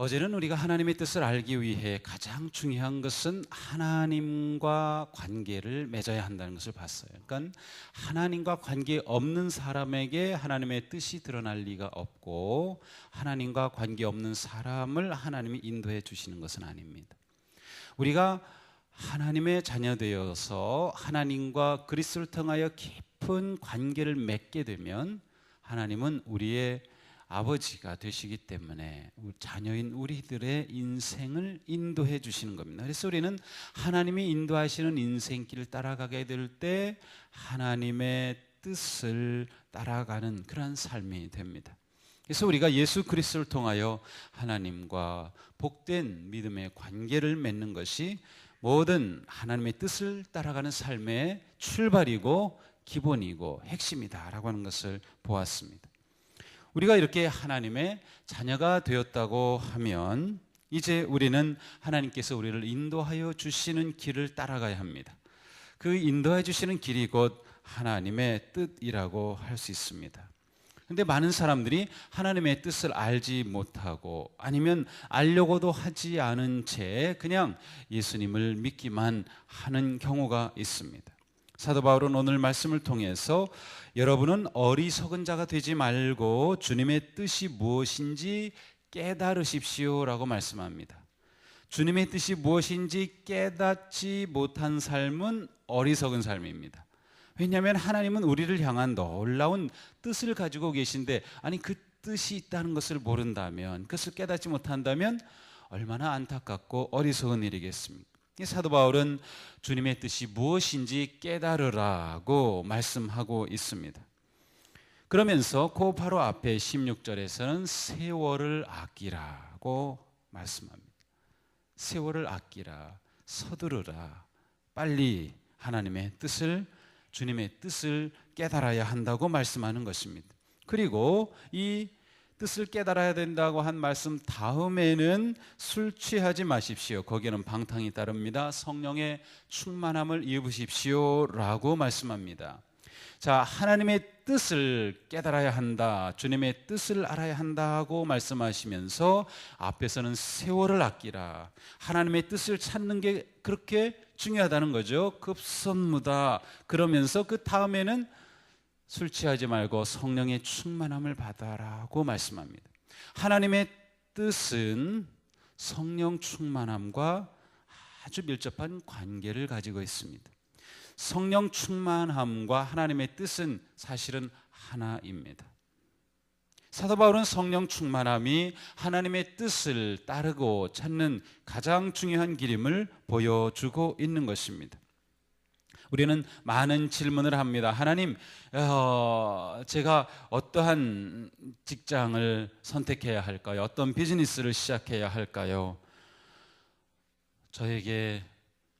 어제는 우리가 하나님의 뜻을 알기 위해 가장 중요한 것은 하나님과 관계를 맺어야 한다는 것을 봤어요. 그러니까 하나님과 관계 없는 사람에게 하나님의 뜻이 드러날 리가 없고, 하나님과 관계 없는 사람을 하나님이 인도해 주시는 것은 아닙니다. 우리가 하나님의 자녀 되어서 하나님과 그리스도를 통하여 깊은 관계를 맺게 되면 하나님은 우리의 아버지가 되시기 때문에 자녀인 우리들의 인생을 인도해 주시는 겁니다. 그래서 우리는 하나님이 인도하시는 인생길을 따라가게 될 때 하나님의 뜻을 따라가는 그러한 삶이 됩니다. 그래서 우리가 예수 그리스도를 통하여 하나님과 복된 믿음의 관계를 맺는 것이 모든 하나님의 뜻을 따라가는 삶의 출발이고 기본이고 핵심이다라고 하는 것을 보았습니다. 우리가 이렇게 하나님의 자녀가 되었다고 하면 이제 우리는 하나님께서 우리를 인도하여 주시는 길을 따라가야 합니다. 그 인도해 주시는 길이 곧 하나님의 뜻이라고 할 수 있습니다. 그런데 많은 사람들이 하나님의 뜻을 알지 못하고 아니면 알려고도 하지 않은 채 그냥 예수님을 믿기만 하는 경우가 있습니다. 사도 바울은 오늘 말씀을 통해서 여러분은 어리석은 자가 되지 말고 주님의 뜻이 무엇인지 깨달으십시오라고 말씀합니다. 주님의 뜻이 무엇인지 깨닫지 못한 삶은 어리석은 삶입니다. 왜냐하면 하나님은 우리를 향한 놀라운 뜻을 가지고 계신데, 아니 그 뜻이 있다는 것을 모른다면, 그것을 깨닫지 못한다면 얼마나 안타깝고 어리석은 일이겠습니까? 사도 바울은 주님의 뜻이 무엇인지 깨달으라고 말씀하고 있습니다. 그러면서 그 바로 앞에 16절에서는 세월을 아끼라고 말씀합니다. 세월을 아끼라, 서두르라, 빨리 하나님의 뜻을, 주님의 뜻을 깨달아야 한다고 말씀하는 것입니다. 그리고 이 뜻을 깨달아야 된다고 한 말씀 다음에는 술 취하지 마십시오. 거기에는 방탕이 따릅니다. 성령의 충만함을 입으십시오 라고 말씀합니다. 자, 하나님의 뜻을 깨달아야 한다, 주님의 뜻을 알아야 한다고 말씀하시면서 앞에서는 세월을 아끼라, 하나님의 뜻을 찾는 게 그렇게 중요하다는 거죠. 급선무다 그러면서 그 다음에는 술 취하지 말고 성령의 충만함을 받아라고 말씀합니다. 하나님의 뜻은 성령 충만함과 아주 밀접한 관계를 가지고 있습니다. 성령 충만함과 하나님의 뜻은 사실은 하나입니다. 사도 바울은 성령 충만함이 하나님의 뜻을 따르고 찾는 가장 중요한 길임을 보여주고 있는 것입니다. 우리는 많은 질문을 합니다. 하나님, 제가 어떠한 직장을 선택해야 할까요? 어떤 비즈니스를 시작해야 할까요? 저에게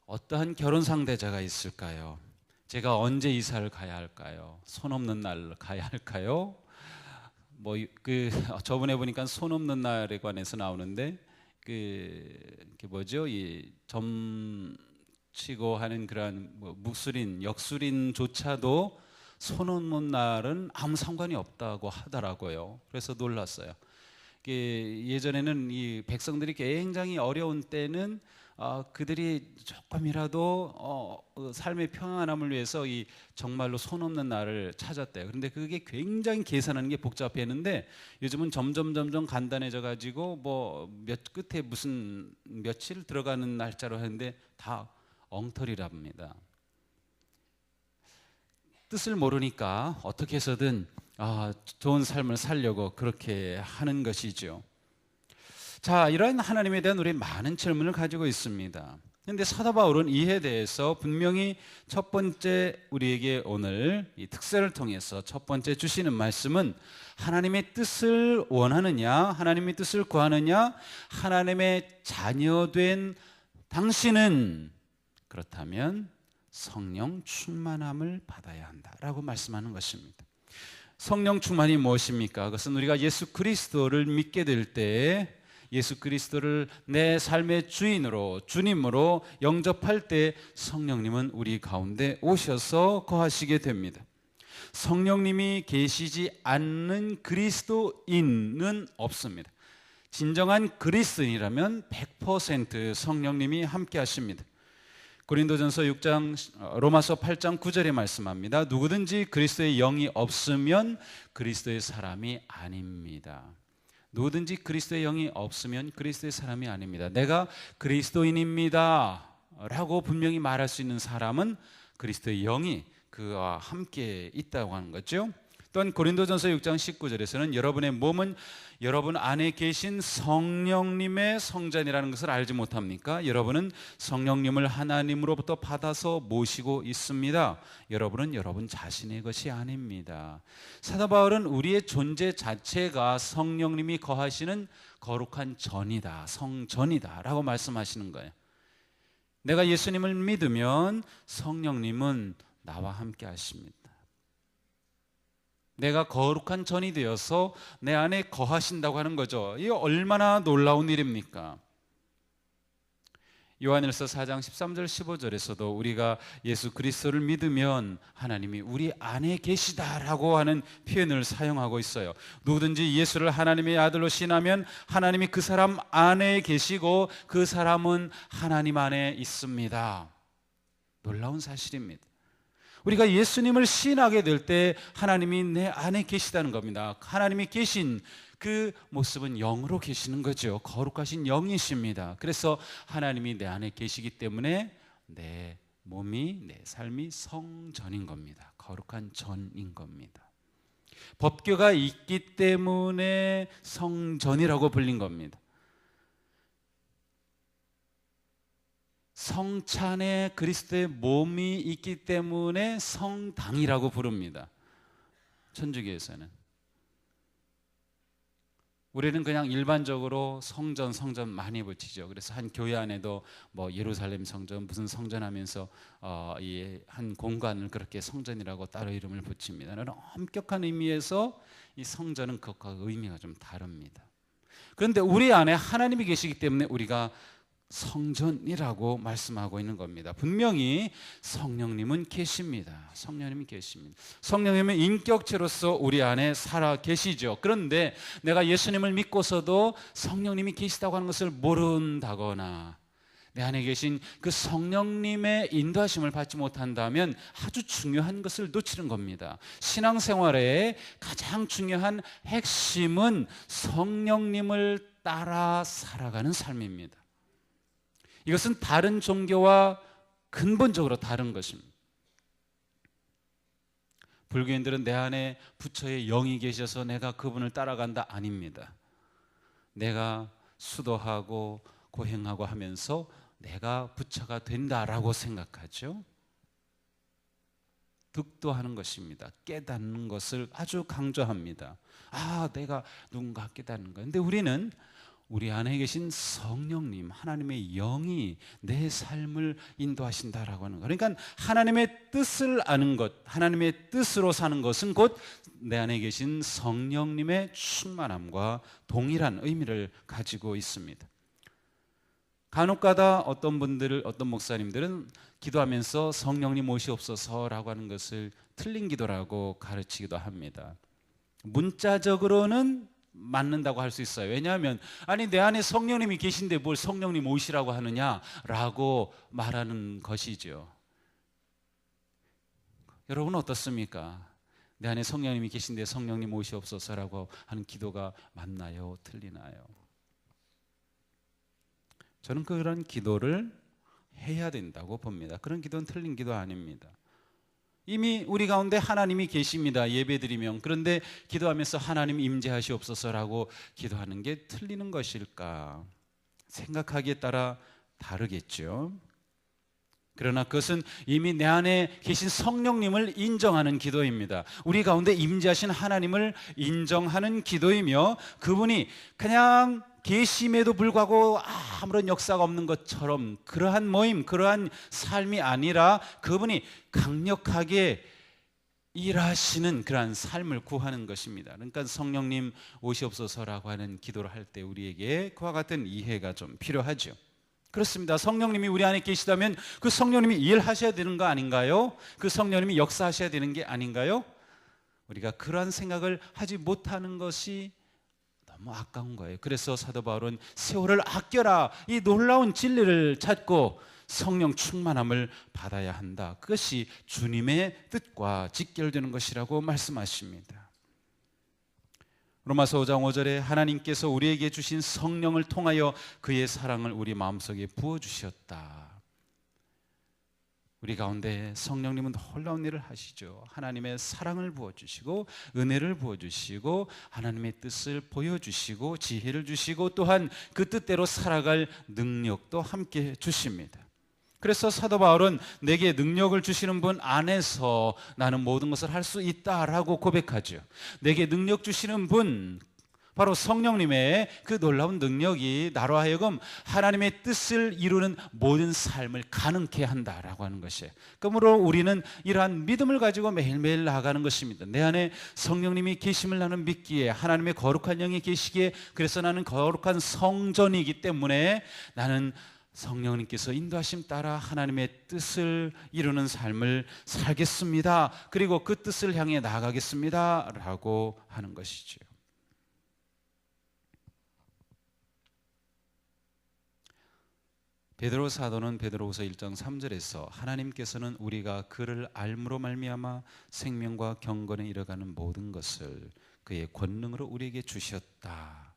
어떠한 결혼 상대자가 있을까요? 제가 언제 이사를 가야 할까요? 손 없는 날 가야 할까요? 저번에 보니까 손 없는 날에 관해서 나오는데 치고 하는 그러한 묵술인, 역술인조차도 손 없는 날은 아무 상관이 없다고 하더라고요. 그래서 놀랐어요. 예전에는 이 백성들이 굉장히 어려운 때는 그들이 조금이라도 삶의 평안함을 위해서 이 정말로 손 없는 날을 찾았대요. 그런데 그게 굉장히 계산하는 게 복잡했는데 요즘은 점점 간단해져 가지고 끝에 무슨 며칠 들어가는 날짜로 하는데 다 엉터리랍니다. 뜻을 모르니까 어떻게 해서든 좋은 삶을 살려고 그렇게 하는 것이죠. 자, 이러한 하나님에 대한 우리 많은 질문을 가지고 있습니다. 그런데 사도 바울은 이에 대해서 분명히 첫 번째 우리에게 오늘 이 특세를 통해서 첫 번째 주시는 말씀은 하나님의 뜻을 원하느냐, 하나님의 뜻을 구하느냐, 하나님의 자녀된 당신은 그렇다면 성령 충만함을 받아야 한다라고 말씀하는 것입니다. 성령 충만이 무엇입니까? 그것은 우리가 예수 그리스도를 믿게 될 때, 예수 그리스도를 내 삶의 주인으로, 주님으로 영접할 때 성령님은 우리 가운데 오셔서 거하시게 됩니다. 성령님이 계시지 않는 그리스도인은 없습니다. 진정한 그리스도인이라면 100% 성령님이 함께 하십니다. 고린도전서 6장, 로마서 8장 9절에 말씀합니다. 누구든지 그리스도의 영이 없으면 그리스도의 사람이 아닙니다. 누구든지 그리스도의 영이 없으면 그리스도의 사람이 아닙니다. 내가 그리스도인입니다 라고 분명히 말할 수 있는 사람은 그리스도의 영이 그와 함께 있다고 하는 거죠. 또한 고린도전서 6장 19절에서는 여러분의 몸은 여러분 안에 계신 성령님의 성전이라는 것을 알지 못합니까? 여러분은 성령님을 하나님으로부터 받아서 모시고 있습니다. 여러분은 여러분 자신의 것이 아닙니다. 사도 바울은 우리의 존재 자체가 성령님이 거하시는 거룩한 전이다, 성전이다 라고 말씀하시는 거예요. 내가 예수님을 믿으면 성령님은 나와 함께 하십니다. 내가 거룩한 전이 되어서 내 안에 거하신다고 하는 거죠. 이게 얼마나 놀라운 일입니까? 요한일서 4장 13절 15절에서도 우리가 예수 그리스도를 믿으면 하나님이 우리 안에 계시다라고 하는 표현을 사용하고 있어요. 누구든지 예수를 하나님의 아들로 신하면 하나님이 그 사람 안에 계시고 그 사람은 하나님 안에 있습니다. 놀라운 사실입니다. 우리가 예수님을 신하게 될 때 하나님이 내 안에 계시다는 겁니다. 하나님이 계신 그 모습은 영으로 계시는 거죠. 거룩하신 영이십니다. 그래서 하나님이 내 안에 계시기 때문에 내 몸이, 내 삶이 성전인 겁니다. 거룩한 전인 겁니다. 법궤가 있기 때문에 성전이라고 불린 겁니다. 성찬에 그리스도의 몸이 있기 때문에 성당이라고 부릅니다. 천주교에서는. 우리는 그냥 일반적으로 성전 많이 붙이죠. 그래서 한 교회 안에도 뭐 예루살렘 성전 무슨 성전 하면서 한 공간을 그렇게 성전이라고 따로 이름을 붙입니다. 엄격한 의미에서 이 성전은 그것과 의미가 좀 다릅니다. 그런데 우리 안에 하나님이 계시기 때문에 우리가 성전이라고 말씀하고 있는 겁니다. 분명히 성령님은 계십니다. 성령님이 계십니다. 성령님은 인격체로서 우리 안에 살아 계시죠. 그런데 내가 예수님을 믿고서도 성령님이 계시다고 하는 것을 모른다거나 내 안에 계신 그 성령님의 인도하심을 받지 못한다면 아주 중요한 것을 놓치는 겁니다. 신앙생활의 가장 중요한 핵심은 성령님을 따라 살아가는 삶입니다. 이것은 다른 종교와 근본적으로 다른 것입니다. 불교인들은 내 안에 부처의 영이 계셔서 내가 그분을 따라간다 아닙니다. 내가 수도하고 고행하고 하면서 내가 부처가 된다라고 생각하죠. 득도하는 것입니다. 깨닫는 것을 아주 강조합니다. 내가 누군가 깨닫는 거. 근데 우리는 우리 안에 계신 성령님, 하나님의 영이 내 삶을 인도하신다라고 하는 것. 그러니까 하나님의 뜻을 아는 것, 하나님의 뜻으로 사는 것은 곧 내 안에 계신 성령님의 충만함과 동일한 의미를 가지고 있습니다. 간혹가다 어떤 목사님들은 기도하면서 성령님 오시옵소서라고 하는 것을 틀린 기도라고 가르치기도 합니다. 문자적으로는 맞는다고 할 수 있어요. 왜냐하면 내 안에 성령님이 계신데 뭘 성령님 오시라고 하느냐라고 말하는 것이죠. 여러분은 어떻습니까? 내 안에 성령님이 계신데 성령님 오시옵소서라고 하는 기도가 맞나요? 틀리나요? 저는 그런 기도를 해야 된다고 봅니다. 그런 기도는 틀린 기도 아닙니다. 이미 우리 가운데 하나님이 계십니다. 예배드리면. 그런데 기도하면서 하나님 임재하시옵소서라고 기도하는 게 틀리는 것일까? 생각하기에 따라 다르겠죠. 그러나 그것은 이미 내 안에 계신 성령님을 인정하는 기도입니다. 우리 가운데 임재하신 하나님을 인정하는 기도이며 그분이 그냥 계심에도 불구하고 아무런 역사가 없는 것처럼 그러한 모임, 그러한 삶이 아니라 그분이 강력하게 일하시는 그러한 삶을 구하는 것입니다. 그러니까 성령님 오시옵소서라고 하는 기도를 할 때 우리에게 그와 같은 이해가 좀 필요하죠. 그렇습니다. 성령님이 우리 안에 계시다면 그 성령님이 일하셔야 되는 거 아닌가요? 그 성령님이 역사하셔야 되는 게 아닌가요? 우리가 그러한 생각을 하지 못하는 것이 너무 아까운 거예요. 그래서 사도 바울은 세월을 아껴라, 이 놀라운 진리를 찾고 성령 충만함을 받아야 한다. 그것이 주님의 뜻과 직결되는 것이라고 말씀하십니다. 로마서 5장 5절에 하나님께서 우리에게 주신 성령을 통하여 그의 사랑을 우리 마음속에 부어주셨다. 우리 가운데 성령님은 놀라운 일을 하시죠. 하나님의 사랑을 부어주시고 은혜를 부어주시고 하나님의 뜻을 보여주시고 지혜를 주시고 또한 그 뜻대로 살아갈 능력도 함께 주십니다. 그래서 사도 바울은 내게 능력을 주시는 분 안에서 나는 모든 것을 할 수 있다라고 고백하죠. 내게 능력 주시는 분, 바로 성령님의 그 놀라운 능력이 나로 하여금 하나님의 뜻을 이루는 모든 삶을 가능케 한다라고 하는 것이에요. 그러므로 우리는 이러한 믿음을 가지고 매일매일 나아가는 것입니다. 내 안에 성령님이 계심을 나는 믿기에, 하나님의 거룩한 영이 계시기에, 그래서 나는 거룩한 성전이기 때문에 나는 성령님께서 인도하심 따라 하나님의 뜻을 이루는 삶을 살겠습니다. 그리고 그 뜻을 향해 나아가겠습니다 라고 하는 것이죠. 베드로 사도는 베드로후서 1장 3절에서 하나님께서는 우리가 그를 알므로 말미암아 생명과 경건에 이뤄가는 모든 것을 그의 권능으로 우리에게 주셨다.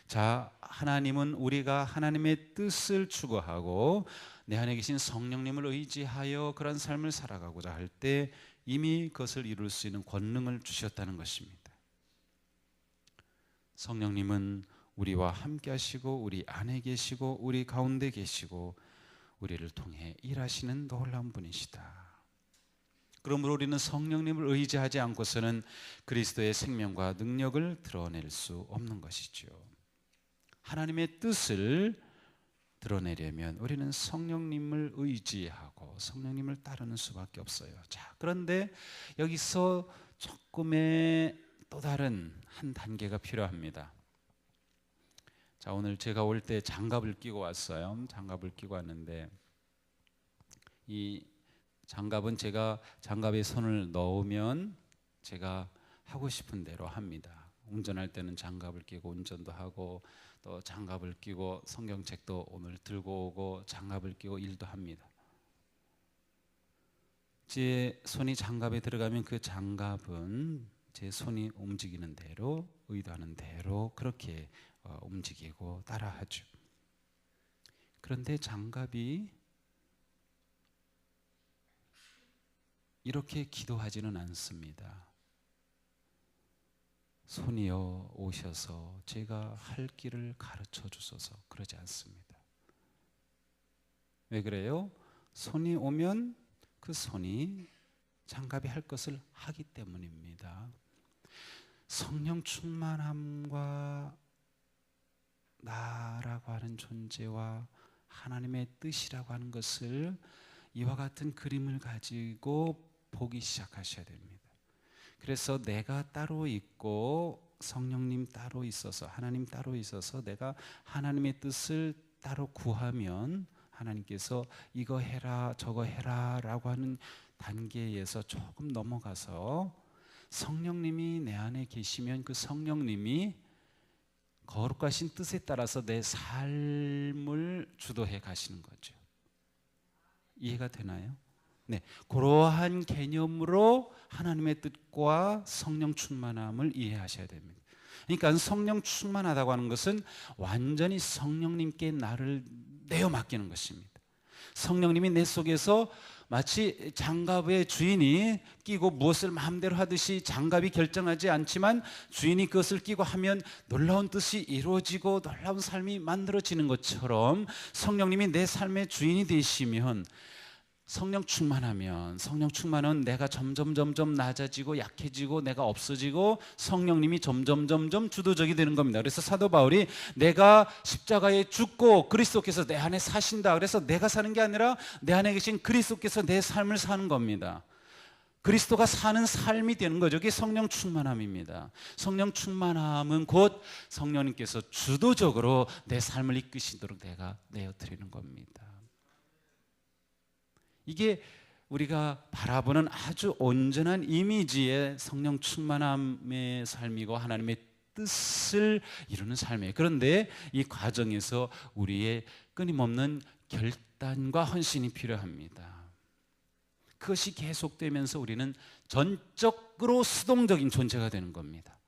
자, 하나님은 우리가 하나님의 뜻을 추구하고 내 안에 계신 성령님을 의지하여 그런 삶을 살아가고자 할 때 이미 그것을 이룰 수 있는 권능을 주셨다는 것입니다. 성령님은 우리와 함께 하시고 우리 안에 계시고 우리 가운데 계시고 우리를 통해 일하시는 놀라운 분이시다. 그러므로 우리는 성령님을 의지하지 않고서는 그리스도의 생명과 능력을 드러낼 수 없는 것이죠. 하나님의 뜻을 드러내려면 우리는 성령님을 의지하고 성령님을 따르는 수밖에 없어요. 자, 그런데 여기서 조금의 또 다른 한 단계가 필요합니다. 자, 오늘 제가 올 때 장갑을 끼고 왔어요. 장갑을 끼고 왔는데 이 장갑은 제가 장갑에 손을 넣으면 제가 하고 싶은 대로 합니다. 운전할 때는 장갑을 끼고 운전도 하고 또 장갑을 끼고 성경책도 오늘 들고 오고 장갑을 끼고 일도 합니다. 제 손이 장갑에 들어가면 그 장갑은 제 손이 움직이는 대로 의도하는 대로 그렇게 움직이고 따라하죠. 그런데 장갑이 이렇게 기도하지는 않습니다. 손이여 오셔서 제가 할 길을 가르쳐 주소서 그러지 않습니다. 왜 그래요? 손이 오면 그 손이 장갑이 할 것을 하기 때문입니다. 성령 충만함과 나라고 하는 존재와 하나님의 뜻이라고 하는 것을 이와 같은 그림을 가지고 보기 시작하셔야 됩니다. 그래서 내가 따로 있고 성령님 따로 있어서 하나님 따로 있어서 내가 하나님의 뜻을 따로 구하면 하나님께서 이거 해라 저거 해라 라고 하는 단계에서 조금 넘어가서 성령님이 내 안에 계시면 그 성령님이 거룩하신 뜻에 따라서 내 삶을 주도해 가시는 거죠. 이해가 되나요? 네, 그러한 개념으로 하나님의 뜻과 성령 충만함을 이해하셔야 됩니다. 그러니까 성령 충만하다고 하는 것은 완전히 성령님께 나를 내어 맡기는 것입니다. 성령님이 내 속에서 마치 장갑의 주인이 끼고 무엇을 마음대로 하듯이 장갑이 결정하지 않지만 주인이 그것을 끼고 하면 놀라운 뜻이 이루어지고 놀라운 삶이 만들어지는 것처럼 성령님이 내 삶의 주인이 되시면 성령 충만하면 성령 충만은 내가 점점 낮아지고 약해지고 내가 없어지고 성령님이 점점 주도적이 되는 겁니다. 그래서 사도 바울이 내가 십자가에 죽고 그리스도께서 내 안에 사신다. 그래서 내가 사는 게 아니라 내 안에 계신 그리스도께서 내 삶을 사는 겁니다. 그리스도가 사는 삶이 되는 거죠. 그게 성령 충만함입니다. 성령 충만함은 곧 성령님께서 주도적으로 내 삶을 이끄시도록 내가 내어드리는 겁니다. 이게 우리가 바라보는 아주 온전한 이미지의 성령 충만함의 삶이고 하나님의 뜻을 이루는 삶이에요. 그런데 이 과정에서 우리의 끊임없는 결단과 헌신이 필요합니다. 그것이 계속되면서 우리는 전적으로 수동적인 존재가 되는 겁니다.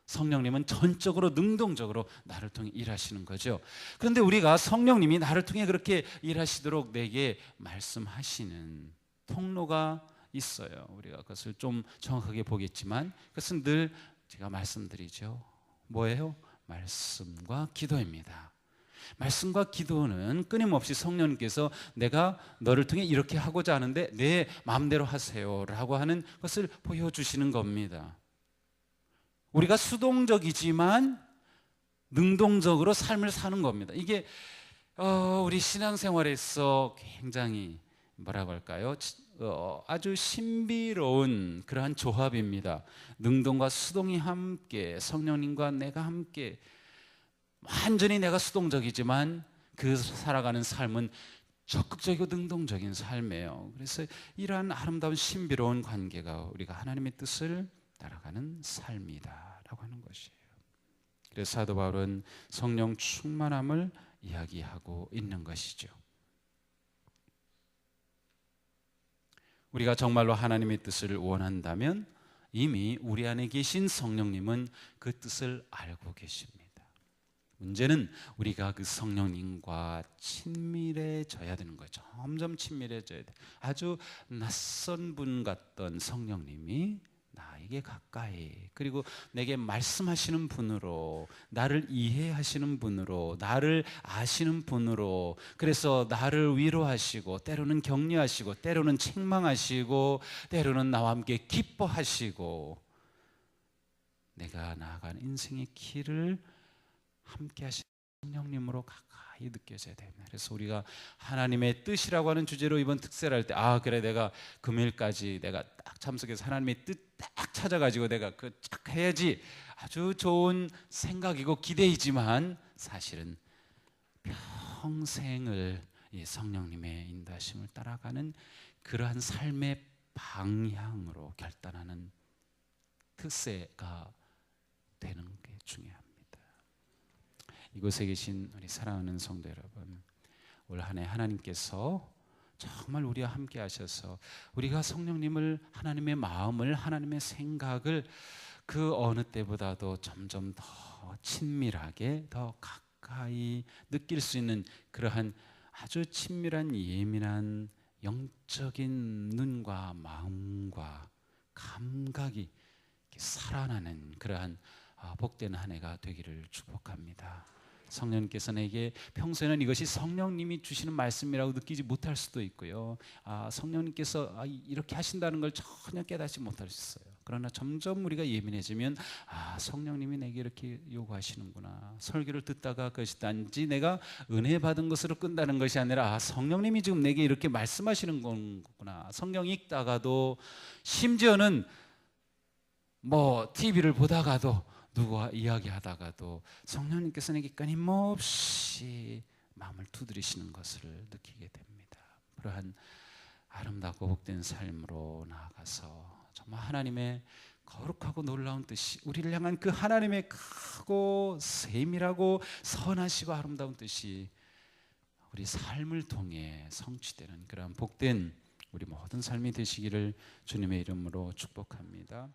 성령님은 전적으로 능동적으로 나를 통해 일하시는 거죠. 그런데 우리가 성령님이 나를 통해 그렇게 일하시도록 내게 말씀하시는 통로가 있어요. 우리가 그것을 좀 정확하게 보겠지만 그것은 늘 제가 말씀드리죠. 뭐예요? 말씀과 기도입니다. 말씀과 기도는 끊임없이 성령님께서 내가 너를 통해 이렇게 하고자 하는데 내 마음대로 하세요라고 하는 것을 보여주시는 겁니다. 우리가 수동적이지만 능동적으로 삶을 사는 겁니다. 이게 우리 신앙생활에서 굉장히 뭐라고 할까요? 아주 신비로운 그러한 조합입니다. 능동과 수동이 함께, 성령님과 내가 함께, 완전히 내가 수동적이지만 그 살아가는 삶은 적극적이고 능동적인 삶이에요. 그래서 이러한 아름다운 신비로운 관계가 우리가 하나님의 뜻을 따라가는 삶이다라고 하는 것이에요. 그래서 사도 바울은 성령 충만함을 이야기하고 있는 것이죠. 우리가 정말로 하나님의 뜻을 원한다면 이미 우리 안에 계신 성령님은 그 뜻을 알고 계십니다. 문제는 우리가 그 성령님과 친밀해져야 되는 거죠. 점점 친밀해져야 돼. 아주 낯선 분 같던 성령님이 나에게 가까이, 그리고 내게 말씀하시는 분으로, 나를 이해하시는 분으로, 나를 아시는 분으로, 그래서 나를 위로하시고 때로는 격려하시고 때로는 책망하시고 때로는 나와 함께 기뻐하시고 내가 나아가는 인생의 길을 함께 하시는 성령님으로 가까이 느껴져야 됩니다. 그래서 우리가 하나님의 뜻이라고 하는 주제로 이번 특세를 할 때 그래 내가 금요일까지 내가 딱 참석해서 하나님의 뜻 딱 찾아가지고 내가 딱 해야지, 아주 좋은 생각이고 기대이지만 사실은 평생을 이 성령님의 인도하심을 따라가는 그러한 삶의 방향으로 결단하는 특세가 되는 게 중요합니다. 이곳에 계신 우리 사랑하는 성도 여러분, 올 한 해 하나님께서 정말 우리와 함께 하셔서 우리가 성령님을, 하나님의 마음을, 하나님의 생각을 그 어느 때보다도 점점 더 친밀하게, 더 가까이 느낄 수 있는 그러한 아주 친밀한, 예민한 영적인 눈과 마음과 감각이 살아나는 그러한 복된 한 해가 되기를 축복합니다. 성령님께서 내게 평소에는 이것이 성령님이 주시는 말씀이라고 느끼지 못할 수도 있고요. 성령님께서 이렇게 하신다는 걸 전혀 깨닫지 못할 수 있어요. 그러나 점점 우리가 예민해지면 성령님이 내게 이렇게 요구하시는구나. 설교를 듣다가 그것이 단지 내가 은혜 받은 것으로 끝나는 것이 아니라 성령님이 지금 내게 이렇게 말씀하시는 거구나. 성경 읽다가도, 심지어는 TV를 보다가도, 누구와 이야기하다가도 성령님께서 내게 끊임없이 마음을 두드리시는 것을 느끼게 됩니다. 그러한 아름답고 복된 삶으로 나아가서 정말 하나님의 거룩하고 놀라운 뜻이, 우리를 향한 그 하나님의 크고 세밀하고 선하시고 아름다운 뜻이 우리 삶을 통해 성취되는 그러한 복된 우리 모든 삶이 되시기를 주님의 이름으로 축복합니다.